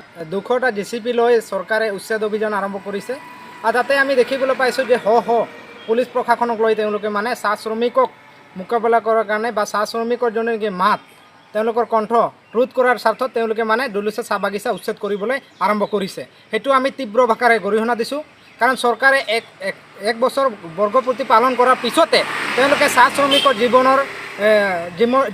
200টা JCP লৈ চৰকাৰে উচ্ছেদ অভিযান আৰম্ভ কৰিছে আৰু তাতে আমি দেখিবলৈ পাইছোঁ যে পুলিচ প্ৰশাসনক লৈ তেওঁলোকে মানে চাহ শ্ৰমিকক মোকাবিলা কৰাৰ কাৰণে বা চাহ শ্ৰমিকৰ যোনটো মাত তেওঁলোকৰ কণ্ঠ ৰোধ কৰাৰ স্বাৰ্থত তেওঁলোকে মানে দলুচা চাহ বাগিচা উচ্ছেদ কৰিবলৈ আৰম্ভ কৰিছে। সেইটো আমি তীব্ৰ ভাষাৰে গৰিহণা দিছোঁ, কাৰণ চৰকাৰে এক বছৰ বৰ্গপূৰ্তি পালন কৰাৰ পিছতে তেওঁলোকে চাহ শ্ৰমিকৰ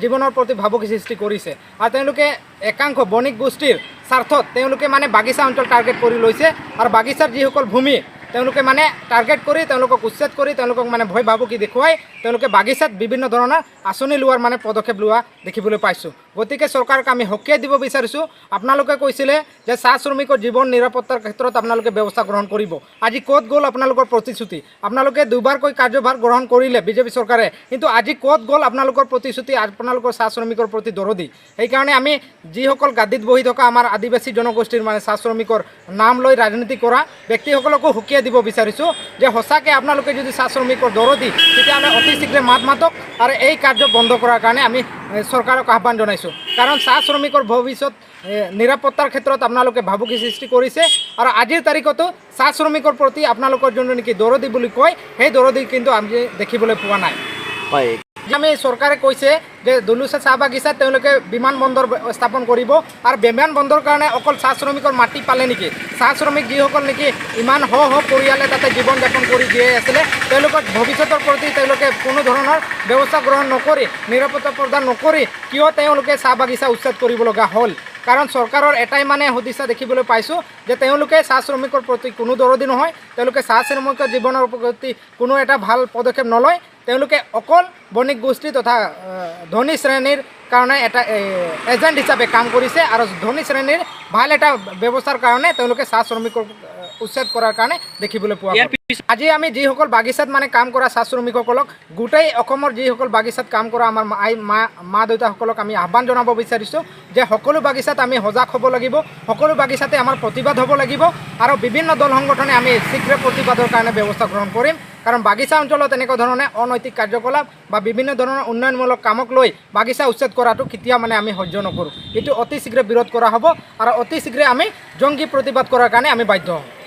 জীৱনৰ প্ৰতি ভাবুকি সৃষ্টি কৰিছে আৰু তেওঁলোকে একাংশ বণিক গোষ্ঠীৰ স্বাৰ্থত তেওঁলোকে মানে বাগিচা অঞ্চল টাৰ্গেট কৰি লৈছে আৰু বাগিচাৰ যিসকল ভূমি তেওঁলোকে মানে টাৰ্গেট কৰি তেওঁলোকক উচ্ছেদ কৰি তেওঁলোকক মানে ভয় ভাবুকি দেখুৱাই তেওঁলোকে বাগিচাত বিভিন্ন ধৰণৰ আঁচনি লোৱাৰ মানে পদক্ষেপ লোৱা দেখিবলৈ পাইছোঁ। গতিকে চৰকাৰক আমি সকীয়াই দিব বিচাৰিছোঁ, আপোনালোকে কৈছিলে যে চাহ শ্ৰমিকৰ জীৱন নিৰাপত্তাৰ ক্ষেত্ৰত আপোনালোকে ব্যৱস্থা গ্ৰহণ কৰিব। আজি ক'ত গ'ল আপোনালোকৰ প্ৰতিশ্ৰুতি? আপোনালোকে দুবাৰকৈ কাৰ্যভাৰ গ্ৰহণ কৰিলে বিজেপি চৰকাৰে, কিন্তু আজি ক'ত গ'ল আপোনালোকৰ প্ৰতিশ্ৰুতি, আপোনালোকৰ চাহ শ্ৰমিকৰ প্ৰতি দৰদী? সেইকাৰণে আমি যিসকল গাদীত বহি থকা আমাৰ আদিবাসী জনগোষ্ঠীৰ মানে চাহ শ্ৰমিকৰ নাম লৈ ৰাজনীতি কৰা ব্যক্তিসকলকো সকীয়াই দিব বিচাৰিছোঁ যে সঁচাকৈ আপোনালোকে যদি চাহ শ্ৰমিকৰ দৰদী তেতিয়াহ'লে অতি শীঘ্ৰে মাতক আৰু এই কাৰ্য বন্ধ কৰাৰ কাৰণে আমি চৰকাৰক আহ্বান জনাইছোঁ। কাৰণ চাহ শ্ৰমিকৰ ভৱিষ্যত নিৰাপত্তাৰ ক্ষেত্ৰত আপোনালোকে ভাবুকি সৃষ্টি কৰিছে আৰু আজিৰ তাৰিখতো চাহ শ্ৰমিকৰ প্ৰতি আপোনালোকৰ যোনটো নেকি দৰদী বুলি কয় সেই দৰদী কিন্তু আমি দেখিবলৈ পোৱা নাই। হয়, আমি চৰকাৰে কৈছে যে দলুচা চাহ বাগিচাত তেওঁলোকে বিমানবন্দৰ স্থাপন কৰিব আৰু বিমানবন্দৰৰ কাৰণে অকল চাহ শ্ৰমিকৰ মাটি পালে নেকি? চাহ শ্ৰমিক যিসকল নেকি ইমান পৰিয়ালে তাতে জীৱন যাপন কৰি জীয়াই আছিলে তেওঁলোকৰ ভৱিষ্যতৰ প্ৰতি তেওঁলোকে কোনো ধৰণৰ ব্যৱস্থা গ্ৰহণ নকৰি নিৰাপত্তা প্ৰদান নকৰি কিয় তেওঁলোকে চাহ বাগিচা উচ্ছেদ কৰিব লগা হ'ল? কাৰণ চৰকাৰৰ এটাই মানে সদিচ্ছা দেখিবলৈ পাইছোঁ যে তেওঁলোকে চাহ শ্ৰমিকৰ প্ৰতি কোনো দৰদী নহয়, তেওঁলোকে চাহ শ্ৰমিকৰ জীৱনৰ প্ৰতি কোনো এটা ভাল পদক্ষেপ নলয়, তেওঁলোকে অকল বণিক গোষ্ঠী তথা ধনী শ্ৰেণীৰ কাৰণে এটা এজেণ্ট হিচাপে কাম কৰিছে আৰু ধনী শ্ৰেণীৰ ভাল এটা ব্যৱস্থাৰ কাৰণে তেওঁলোকে চাহ শ্ৰমিকক উচ্ছেদ কৰাৰ কাৰণে দেখিবলৈ পোৱা যায়। আজি আমি যিসকল বাগিচাত মানে কাম কৰা চাহ শ্ৰমিকসকলক গোটেই অসমৰ যিসকল বাগিচাত কাম কৰা আমাৰ মা দেউতাসকলক আমি আহ্বান জনাব বিচাৰিছোঁ যে সকলো বাগিচাত আমি সজাগ হ'ব লাগিব, সকলো বাগিচাতে আমাৰ প্ৰতিবাদ হ'ব লাগিব আৰু বিভিন্ন দল সংগঠনে আমি শীঘ্ৰে প্ৰতিবাদৰ কাৰণে ব্যৱস্থা গ্ৰহণ কৰিম। কাৰণ বাগিচা অঞ্চলত এনেকুৱা ধৰণে অনৈতিক কাৰ্যকলাপ বা বিভিন্ন ধৰণৰ উন্নয়নমূলক কামক লৈ বাগিচা উচ্ছেদ কৰাটো কেতিয়া মানে আমি সহ্য নকৰোঁ। এইটো অতি শীঘ্ৰে বিৰোধ কৰা হ'ব আৰু অতি শীঘ্ৰে আমি জংগী প্ৰতিবাদ কৰাৰ কাৰণে আমি বাধ্য হ'ম।